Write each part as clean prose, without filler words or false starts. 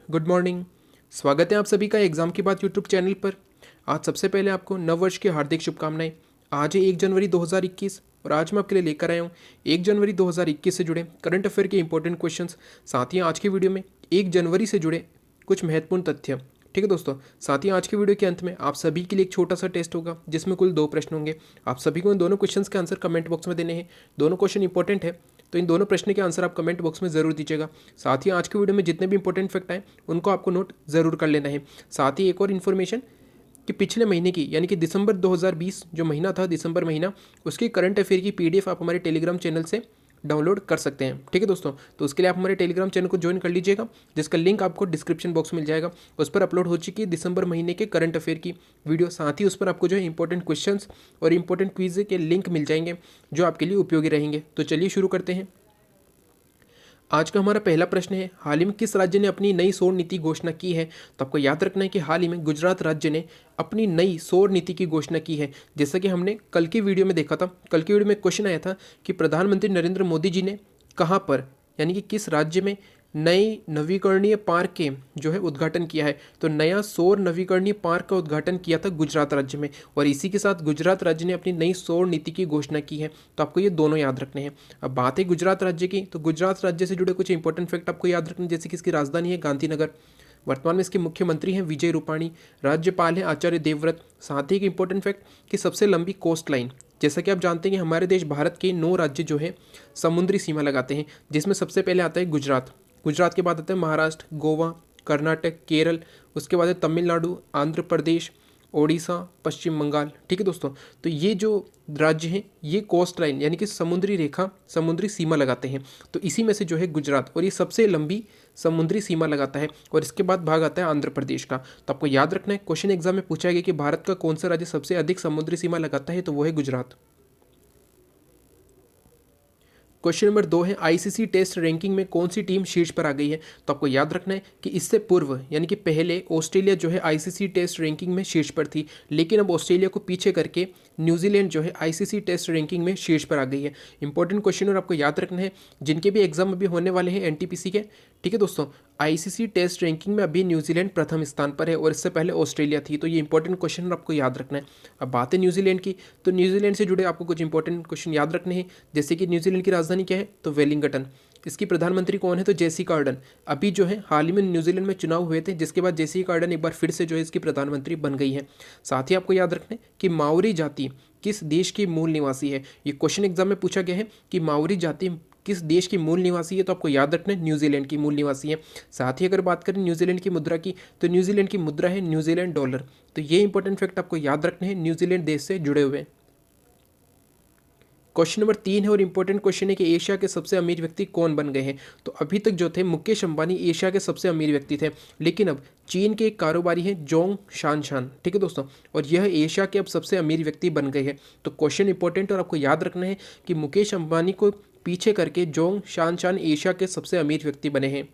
Good morning. स्वागत है आप सभी का एग्जाम की बात यूट्यूब चैनल पर। आज सबसे पहले आपको नव वर्ष की हार्दिक शुभकामनाएं। आज है 1 जनवरी 2021 और आज मैं आपके लिए लेकर आया हूँ 1 जनवरी 2021 से जुड़े करंट अफेयर के इंपॉर्टेंट क्वेश्चंस। साथ ही आज की वीडियो में 1 जनवरी से जुड़े कुछ महत्वपूर्ण तथ्य। ठीक है दोस्तों, साथ ही आज की वीडियो के अंत में आप सभी के लिए एक छोटा सा टेस्ट होगा जिसमें कुल 2 प्रश्न होंगे। आप सभी को इन दोनों क्वेश्चंस के आंसर कमेंट बॉक्स में देने हैं। दोनों क्वेश्चन इंपॉर्टेंट है, तो इन दोनों प्रश्न के आंसर आप कमेंट बॉक्स में जरूर दीजिएगा। साथ ही आज की वीडियो में जितने भी इंपॉर्टेंट फैक्ट आए उनको आपको नोट जरूर कर लेना है। साथ ही एक और इन्फॉर्मेशन कि पिछले महीने की यानी कि दिसंबर 2020 जो महीना था, दिसंबर महीना, उसकी करंट अफेयर की पीडीएफ आप हमारे टेलीग्राम चैनल से डाउनलोड कर सकते हैं। ठीक है दोस्तों, तो उसके लिए आप हमारे टेलीग्राम चैनल को ज्वाइन कर लीजिएगा, जिसका लिंक आपको डिस्क्रिप्शन बॉक्स में मिल जाएगा। उस पर अपलोड हो चुकी है दिसंबर महीने के करंट अफेयर की वीडियो। साथ ही उस पर आपको जो है इंपॉर्टेंट क्वेश्चंस और इंपॉर्टेंट क्विज के लिंक मिल जाएंगे जो आपके लिए उपयोगी रहेंगे। तो चलिए शुरू करते हैं। आज का हमारा पहला प्रश्न है, हाल ही में किस राज्य ने अपनी नई सौर नीति घोषणा की है? तो आपको याद रखना है कि हाल ही में गुजरात राज्य ने अपनी नई सौर नीति की घोषणा की है। जैसा कि हमने कल की वीडियो में देखा था, कल की वीडियो में क्वेश्चन आया था कि प्रधानमंत्री नरेंद्र मोदी जी ने कहाँ पर यानी कि किस राज्य में नई नवीकरणीय पार्क के जो है उद्घाटन किया है। तो नया सौर नवीकरणीय पार्क का उद्घाटन किया था गुजरात राज्य में, और इसी के साथ गुजरात राज्य ने अपनी नई सौर नीति की घोषणा की है। तो आपको ये दोनों याद रखने हैं। अब बात है गुजरात राज्य की, तो गुजरात राज्य से जुड़े कुछ इंपॉर्टेंट फैक्ट आपको याद रखने, जैसे कि इसकी राजधानी है गांधीनगर, वर्तमान में इसके मुख्यमंत्री हैं विजय रूपाणी, राज्यपाल हैं आचार्य देवव्रत। साथ ही एक इंपॉर्टेंट फैक्ट कि सबसे लंबी कोस्ट लाइन, जैसा कि आप जानते हैं कि हमारे देश भारत के 9 राज्य जो है समुद्री सीमा लगाते हैं, जिसमें सबसे पहले आता है गुजरात, गुजरात के बाद आता है महाराष्ट्र, गोवा, कर्नाटक, केरल, उसके बाद है तमिलनाडु, आंध्र प्रदेश, ओडिशा, पश्चिम बंगाल। ठीक है दोस्तों, तो ये जो राज्य हैं ये कोस्ट लाइन यानी कि समुद्री रेखा, समुद्री सीमा लगाते हैं। तो इसी में से जो है गुजरात, और ये सबसे लंबी समुद्री सीमा लगाता है। और इसके बाद भाग आता है आंध्र प्रदेश का। तो आपको याद रखना है, क्वेश्चन एग्जाम में पूछा गया कि भारत का कौन सा राज्य सबसे अधिक समुद्री सीमा लगाता है, तो वो है गुजरात। क्वेश्चन नंबर 2 है, आईसीसी टेस्ट रैंकिंग में कौन सी टीम शीर्ष पर आ गई है? तो आपको याद रखना है कि इससे पूर्व यानी कि पहले ऑस्ट्रेलिया जो है आईसीसी टेस्ट रैंकिंग में शीर्ष पर थी, लेकिन अब ऑस्ट्रेलिया को पीछे करके न्यूजीलैंड जो है आईसीसी टेस्ट रैंकिंग में शीर्ष पर आ गई है। इंपॉर्टेंट क्वेश्चन और आपको याद रखना है जिनके भी एग्जाम अभी होने वाले हैं एनटीपीसी के। ठीक है दोस्तों, आईसीसी टेस्ट रैंकिंग में अभी न्यूजीलैंड प्रथम स्थान पर है और इससे पहले ऑस्ट्रेलिया थी। तो ये इंपॉर्टेंट क्वेश्चन आपको याद रखना है। अब बात है न्यूजीलैंड की, तो न्यूजीलैंड से जुड़े आपको कुछ इंपॉर्टेंट क्वेश्चन याद रखने हैं, जैसे कि न्यूजीलैंड की राजधानी क्या है, तो वेलिंगटन। इसकी प्रधानमंत्री कौन है, तो जेसिका अर्डन। अभी जो है हाल ही में न्यूजीलैंड में चुनाव हुए थे, जिसके बाद जेसिका अर्डन एक बार फिर से जो है इसकी प्रधानमंत्री बन गई है। साथ ही आपको याद रखना है कि माओरी जाति किस देश की मूल निवासी है। ये क्वेश्चन एग्जाम में पूछा गया है कि माओरी जाति किस देश की मूल निवासी है, तो आपको याद रखना है न्यूजीलैंड की मूल निवासी है। साथ ही अगर बात करें न्यूजीलैंड की मुद्रा की, तो न्यूजीलैंड की मुद्रा है न्यूजीलैंड डॉलर। तो ये इंपॉर्टेंट फैक्ट आपको याद रखने हैं न्यूजीलैंड देश से जुड़े हुए। क्वेश्चन नंबर 3 है और इंपॉर्टेंट क्वेश्चन है कि एशिया के सबसे अमीर व्यक्ति कौन बन गए हैं? तो अभी तक जो थे मुकेश अंबानी एशिया के सबसे अमीर व्यक्ति थे, लेकिन अब चीन के एक कारोबारी हैं जोंग शानशान। ठीक है दोस्तों, और यह एशिया के अब सबसे अमीर व्यक्ति बन गए हैं। तो क्वेश्चन इंपॉर्टेंट और आपको याद रखना है कि मुकेश अंबानी को पीछे करके जोंग शानशान एशिया के सबसे अमीर व्यक्ति बने हैं।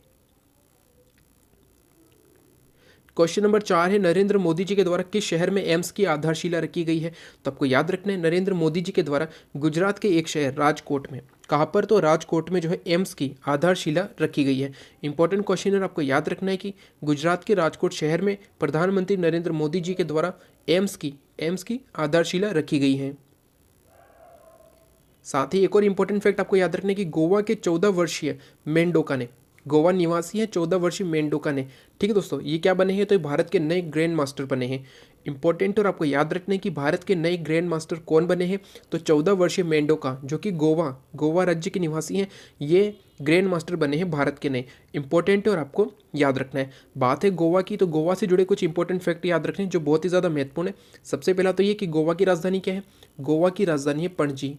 क्वेश्चन नंबर 4 है, नरेंद्र मोदी जी के द्वारा किस शहर में एम्स की आधारशिला रखी गई है? तो आपको याद रखना है नरेंद्र मोदी जी के द्वारा गुजरात के एक शहर राजकोट में, कहाँ पर, तो राजकोट में जो है एम्स की आधारशिला रखी गई है। इंपॉर्टेंट क्वेश्चन है, आपको याद रखना है कि गुजरात के राजकोट शहर में प्रधानमंत्री नरेंद्र मोदी जी के द्वारा एम्स की आधारशिला रखी गई है। साथ ही एक और इंपॉर्टेंट फैक्ट आपको याद रखना है कि गोवा के 14 वर्षीय मेंडोका ने, गोवा निवासी है 14 वर्षीय मेंडोका ने, ठीक है दोस्तों, ये क्या बने हैं, तो ये भारत के नए ग्रैंड मास्टर बने हैं। इंपॉर्टेंट और आपको याद रखना है कि भारत के नए ग्रैंड मास्टर कौन बने हैं, तो 14 वर्षीय मेंडोका जो कि गोवा राज्य के निवासी हैं, ये ग्रैंड मास्टर बने हैं भारत के नए। इंपॉर्टेंट और आपको याद रखना है। बात है गोवा की, तो गोवा से जुड़े कुछ इंपॉर्टेंट फैक्ट याद रखने जो बहुत ही ज़्यादा महत्वपूर्ण है। सबसे पहला तो ये कि गोवा की राजधानी क्या है, गोवा की राजधानी है पणजी।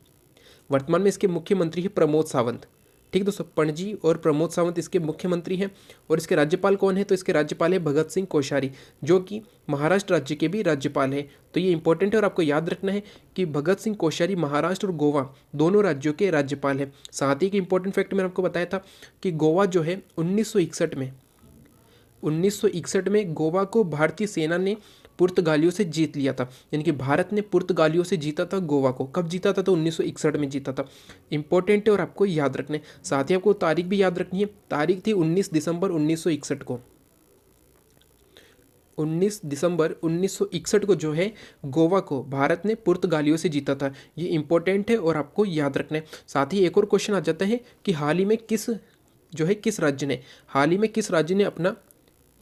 वर्तमान में इसके मुख्यमंत्री है प्रमोद सावंत। ठीक है दोस्तों, पणजी और प्रमोद सावंत इसके मुख्यमंत्री हैं। और इसके राज्यपाल कौन है, तो इसके राज्यपाल है भगत सिंह कोश्यारी, जो कि महाराष्ट्र राज्य के भी राज्यपाल हैं। तो ये इंपॉर्टेंट है और आपको याद रखना है कि भगत सिंह कोश्यारी महाराष्ट्र और गोवा दोनों राज्यों के राज्यपाल हैं। साथ ही एक इंपॉर्टेंट फैक्ट मैंने आपको बताया था कि गोवा जो है 1961 में गोवा को भारतीय सेना ने पुर्तगालियों से जीत लिया था, यानी कि भारत ने पुर्तगालियों से जीता था गोवा को। कब जीता था, तो 1961 में जीता था। इंपॉर्टेंट है और आपको याद रखना है। साथ ही आपको तारीख भी याद रखनी है, तारीख थी 19 दिसंबर 1961 को। 19 दिसंबर 1961 को जो है गोवा को भारत ने पुर्तगालियों से जीता था। ये इंपॉर्टेंट है और आपको याद रखना है। साथ ही एक और क्वेश्चन आ जाता है कि हाल ही में किस राज्य ने अपना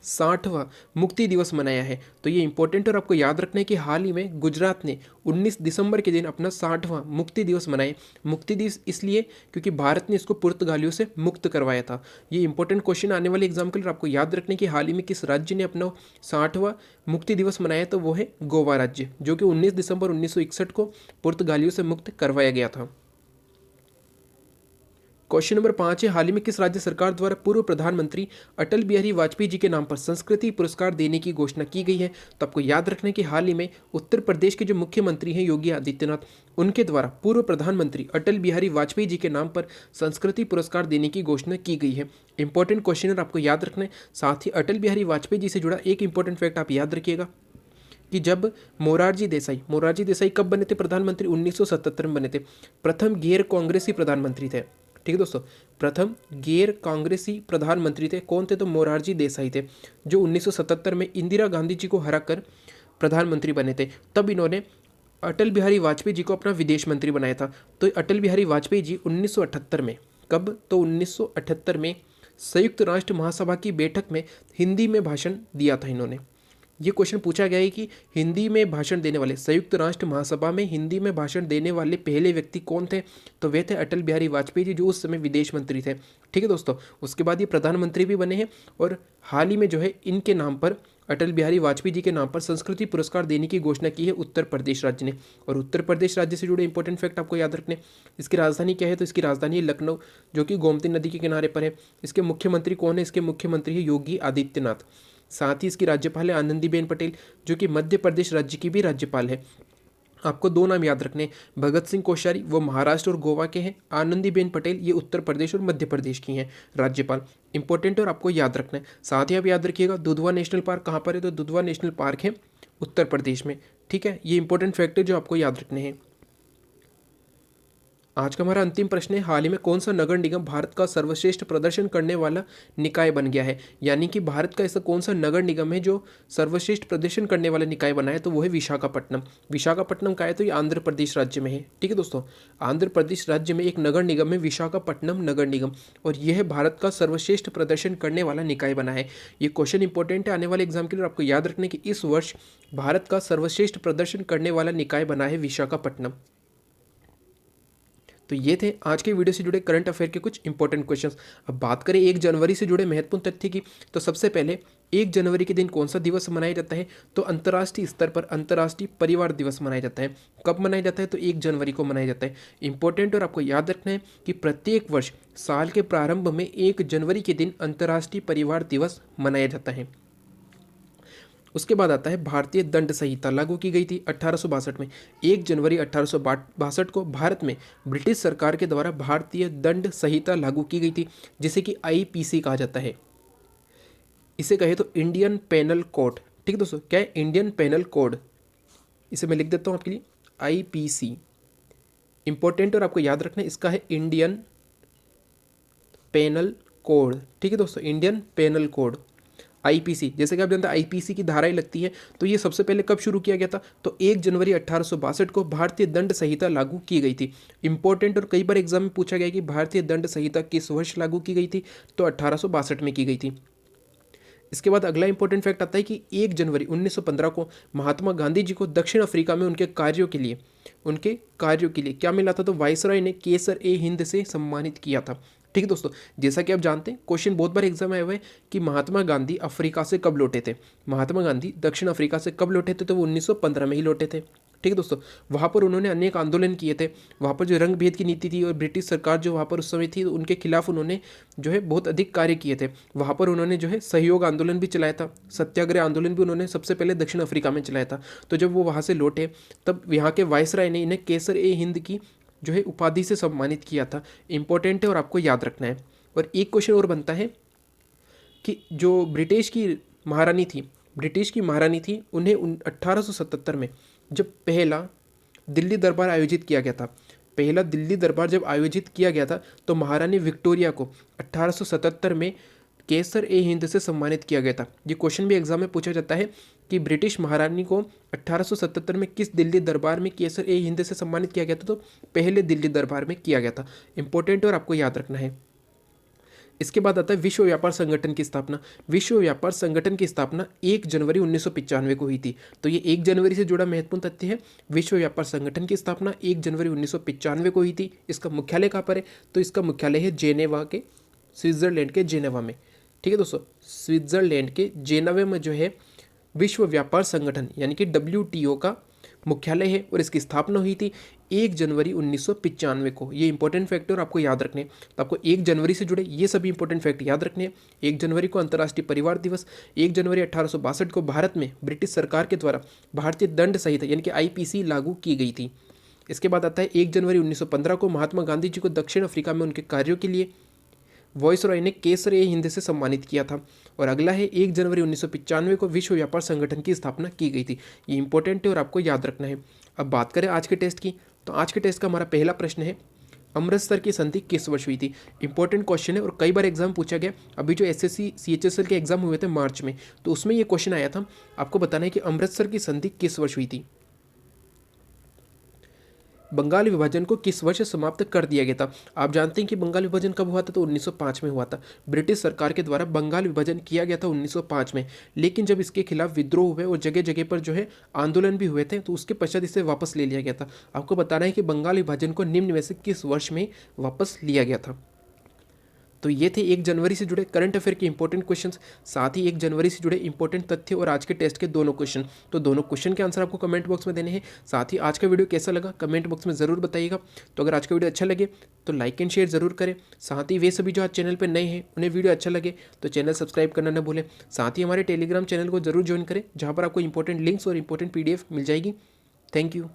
60वां मुक्ति दिवस मनाया है। तो ये इंपॉर्टेंट और आपको याद रखना है कि हाल ही में गुजरात ने 19 दिसंबर के दिन अपना 60वां मुक्ति दिवस मनाए। मुक्ति दिवस इसलिए क्योंकि भारत ने इसको पुर्तगालियों से मुक्त करवाया था। ये इंपॉर्टेंट क्वेश्चन आने वाले एग्जाम के लिए आपको याद रखने की हाल ही में किस राज्य ने अपना 60वां मुक्ति दिवस मनाया, तो वो है गोवा राज्य, जो कि 19 दिसंबर 1961 को पुर्तगालियों से मुक्त करवाया गया था। क्वेश्चन नंबर 5 है, हाल ही में किस राज्य सरकार द्वारा पूर्व प्रधानमंत्री अटल बिहारी वाजपेयी जी के नाम पर संस्कृति पुरस्कार देने की घोषणा की गई है। तो आपको याद रखना है कि हाल ही में उत्तर प्रदेश के जो मुख्यमंत्री हैं योगी आदित्यनाथ, उनके द्वारा पूर्व प्रधानमंत्री अटल बिहारी वाजपेयी जी के नाम पर संस्कृति पुरस्कार देने की घोषणा की गई है। इंपॉर्टेंट क्वेश्चन और आपको याद रखना है। साथ ही अटल बिहारी वाजपेयी जी से जुड़ा एक इंपॉर्टेंट फैक्ट आप याद रखिएगा कि जब मोरारजी देसाई कब बने थे प्रधानमंत्री, 1977 में बने थे। प्रथम गैर कांग्रेसी प्रधानमंत्री थे। ठीक है दोस्तों, प्रथम गैर कांग्रेसी प्रधानमंत्री थे कौन थे, तो मोरारजी देसाई थे, जो 1977 में इंदिरा गांधी जी को हराकर प्रधानमंत्री बने थे। तब इन्होंने अटल बिहारी वाजपेयी जी को अपना विदेश मंत्री बनाया था। तो अटल बिहारी वाजपेयी जी 1978 में, कब, तो 1978 में संयुक्त राष्ट्र महासभा की बैठक में हिंदी में भाषण दिया था इन्होंने। ये क्वेश्चन पूछा गया है कि हिंदी में भाषण देने वाले, संयुक्त राष्ट्र महासभा में हिंदी में भाषण देने वाले पहले व्यक्ति कौन थे, तो वे थे अटल बिहारी वाजपेयी जी, जो उस समय विदेश मंत्री थे। ठीक है दोस्तों, उसके बाद ये प्रधानमंत्री भी बने हैं और हाल ही में जो है इनके नाम पर, अटल बिहारी वाजपेयी जी के नाम पर संस्कृति पुरस्कार देने की घोषणा की है उत्तर प्रदेश राज्य ने। और उत्तर प्रदेश राज्य से जुड़े इंपॉर्टेंट फैक्ट आपको याद रखने। इसकी राजधानी क्या है, तो इसकी राजधानी है लखनऊ, जो कि गोमती नदी के किनारे पर है। इसके मुख्यमंत्री कौन है, इसके मुख्यमंत्री है योगी आदित्यनाथ। साथ ही इसकी राज्यपाल है आनंदीबेन पटेल, जो कि मध्य प्रदेश राज्य की भी राज्यपाल है। आपको दो नाम याद रखने, भगत सिंह कोश्यारी वो महाराष्ट्र और गोवा के हैं, आनंदीबेन पटेल ये उत्तर प्रदेश और मध्य प्रदेश की हैं राज्यपाल। इंपॉर्टेंट और आपको याद रखना है। साथ ही आप याद रखिएगा दुधवा नेशनल पार्क कहाँ पर है, तो दुधवा नेशनल पार्क है उत्तर प्रदेश में। ठीक है, ये इंपॉर्टेंट फैक्ट है जो आपको याद रखने हैं। आज का हमारा अंतिम प्रश्न है, हाल ही में कौन सा नगर निगम भारत का सर्वश्रेष्ठ प्रदर्शन करने वाला निकाय बन गया है। यानी कि भारत का ऐसा कौन सा नगर निगम है जो सर्वश्रेष्ठ प्रदर्शन करने वाला निकाय बना है, तो वो है विशाखापट्टनम। विशाखापट्टनम का है, तो ये आंध्र प्रदेश राज्य में है। ठीक है दोस्तों, आंध्र प्रदेश राज्य में एक नगर निगम है विशाखापट्टनम नगर निगम, और यह भारत का सर्वश्रेष्ठ प्रदर्शन करने वाला निकाय बना है। ये क्वेश्चन इंपॉर्टेंट है आने वाले एग्जाम के लिए, आपको याद रखने की इस वर्ष भारत का सर्वश्रेष्ठ प्रदर्शन करने वाला निकाय बना है विशाखापट्टनम। तो ये थे आज के वीडियो से जुड़े करंट अफेयर के कुछ इंपॉर्टेंट क्वेश्चंस। अब बात करें 1 जनवरी से जुड़े महत्वपूर्ण तथ्य की, तो सबसे पहले 1 जनवरी के दिन कौन सा दिवस मनाया जाता है, तो अंतर्राष्ट्रीय स्तर पर अंतर्राष्ट्रीय परिवार दिवस मनाया जाता है। कब मनाया जाता है, तो 1 जनवरी को मनाया जाता है। इंपॉर्टेंट और आपको याद रखना है कि प्रत्येक वर्ष साल के प्रारंभ में 1 जनवरी के दिन अंतर्राष्ट्रीय परिवार दिवस मनाया जाता है। उसके बाद आता है भारतीय दंड संहिता लागू की गई थी 1862 में। 1 जनवरी 1862 को भारत में ब्रिटिश सरकार के द्वारा भारतीय दंड संहिता लागू की गई थी, जिसे कि आईपीसी कहा जाता है। इसे कहे तो इंडियन पेनल कोड। ठीक है दोस्तों, क्या है, इंडियन पेनल कोड। इसे मैं लिख देता हूँ आपके लिए, आईपीसी। इंपॉर्टेंट और आपको याद रखना है, इसका है इंडियन पेनल कोड। ठीक है दोस्तों, इंडियन पेनल कोड आईपीसी। जैसे कि आप जानते हैं आईपीसी की धाराएं लगती है, तो ये सबसे पहले कब शुरू किया गया था, तो 1 जनवरी 1862 को भारतीय दंड संहिता लागू की गई थी। इंपॉर्टेंट और कई बार एग्जाम में पूछा गया कि भारतीय दंड संहिता किस वर्ष लागू की गई थी, तो 1862 में की गई थी। इसके बाद अगला इंपॉर्टेंट फैक्ट आता है कि 1 जनवरी 1915 को महात्मा गांधी जी को दक्षिण अफ्रीका में उनके कार्यों के लिए क्या मिला था, तो वाइसरॉय ने केसर ए हिंद से सम्मानित किया था। ठीक है दोस्तों, जैसा कि आप जानते हैं क्वेश्चन बहुत बार एग्जाम आए हुए हैं कि महात्मा गांधी अफ्रीका से कब लौटे थे। महात्मा गांधी दक्षिण अफ्रीका से कब लौटे थे, तो वो 1915 में ही लौटे थे। ठीक है दोस्तों, वहाँ पर उन्होंने अनेक आंदोलन किए थे। वहाँ पर जो रंग भेद की नीति थी और ब्रिटिश सरकार जो वहाँ पर उस समय थी, उनके खिलाफ उन्होंने जो है बहुत अधिक कार्य किए थे। वहाँ पर उन्होंने जो है सहयोग आंदोलन भी चलाया था, सत्याग्रह आंदोलन भी उन्होंने सबसे पहले दक्षिण अफ्रीका में चलाया था। तो जब वो वहाँ से लौटे, तब यहाँ के वाइसराय ने इन्हें केसर ए हिंद की जो है उपाधि से सम्मानित किया था। इंपॉर्टेंट है और आपको याद रखना है। और एक क्वेश्चन और बनता है कि जो ब्रिटिश की महारानी थी उन्हें 1877 में जब पहला दिल्ली दरबार आयोजित किया गया था, पहला दिल्ली दरबार जब आयोजित किया गया था, तो महारानी विक्टोरिया को 1877 में केसर ए हिंद से सम्मानित किया गया था? ये क्वेश्चन भी एग्जाम में पूछा जाता है कि ब्रिटिश महारानी को 1877 में किस दिल्ली दरबार में केसर ए हिंद से सम्मानित किया गया था? तो पहले दिल्ली दरबार में किया गया था। इंपॉर्टेंट और आपको याद रखना है। इसके बाद आता है विश्व व्यापार संगठन की स्थापना। विश्व व्यापार संगठन की स्थापना 1 जनवरी 1995 को हुई थी। तो ये 1 जनवरी से जुड़ा महत्वपूर्ण तथ्य है। विश्व व्यापार संगठन की स्थापना 1 जनवरी 1995 को हुई थी। इसका मुख्यालय कहाँ पर है? तो इसका मुख्यालय है जेनेवा के, स्विट्जरलैंड के जेनेवा में। ठीक है दोस्तों, स्विट्जरलैंड के जेनेवा में जो है विश्व व्यापार संगठन यानी कि WTO का मुख्यालय है और इसकी स्थापना हुई थी 1 जनवरी 1995 को। ये इंपॉर्टेंट फैक्टर आपको याद रखने, तो आपको 1 जनवरी से जुड़े ये सभी इंपॉर्टेंट फैक्ट याद रखने हैं। 1 जनवरी को अंतर्राष्ट्रीय परिवार दिवस, 1 जनवरी 1862 को भारत में ब्रिटिश सरकार के द्वारा भारतीय दंड संहिता यानी कि IPC लागू की गई थी। इसके बाद आता है 1 जनवरी 1915 को महात्मा गांधी जी को दक्षिण अफ्रीका में उनके कार्यों के लिए वॉइसरॉय ने केसर ए हिंद से सम्मानित किया था। और अगला है 1 जनवरी 1995 को विश्व व्यापार संगठन की स्थापना की गई थी। ये इंपॉर्टेंट है और आपको याद रखना है। अब बात करें आज के टेस्ट की, तो आज के टेस्ट का हमारा पहला प्रश्न है, अमृतसर की संधि किस वर्ष हुई थी? इंपॉर्टेंट क्वेश्चन है और कई बार एग्जाम पूछा गया। अभी जो SSC CHSL के एग्जाम हुए थे मार्च में, तो उसमें ये क्वेश्चन आया था, आपको बताना है कि अमृतसर की संधि किस वर्ष हुई थी। बंगाल विभाजन को किस वर्ष समाप्त कर दिया गया था? आप जानते हैं कि बंगाल विभाजन कब हुआ था? तो 1905 में हुआ था। ब्रिटिश सरकार के द्वारा बंगाल विभाजन किया गया था 1905 में, लेकिन जब इसके खिलाफ विद्रोह हुए और जगह जगह पर जो है आंदोलन भी हुए थे, तो उसके पश्चात इसे वापस ले लिया गया था। आपको बताना है कि बंगाल विभाजन को निम्न में से किस वर्ष में वापस लिया गया था। तो ये थे 1 जनवरी से जुड़े करंट अफेयर के इंपॉर्टेंट क्वेश्चंस, साथ ही 1 जनवरी से जुड़े इंपॉर्टेंट तथ्य और आज के टेस्ट के दोनों क्वेश्चन। तो दोनों क्वेश्चन के आंसर आपको कमेंट बॉक्स में देने हैं। साथ ही आज का वीडियो कैसा लगा कमेंट बॉक्स में ज़रूर बताइएगा। तो अगर आज का वीडियो अच्छा लगे तो लाइक एंड शेयर ज़रूर करें। साथ ही वे सभी जो आज चैनल पर नए हैं उन्हें वीडियो अच्छा लगे तो चैनल सब्सक्राइब करना न भूलें। साथ ही हमारे टेलीग्राम चैनल को जरूर ज्वाइन करें, जहाँ पर आपको इंपॉर्टेंट लिंक्स और इंपॉर्टेंट PDF मिल जाएगी। Thank you.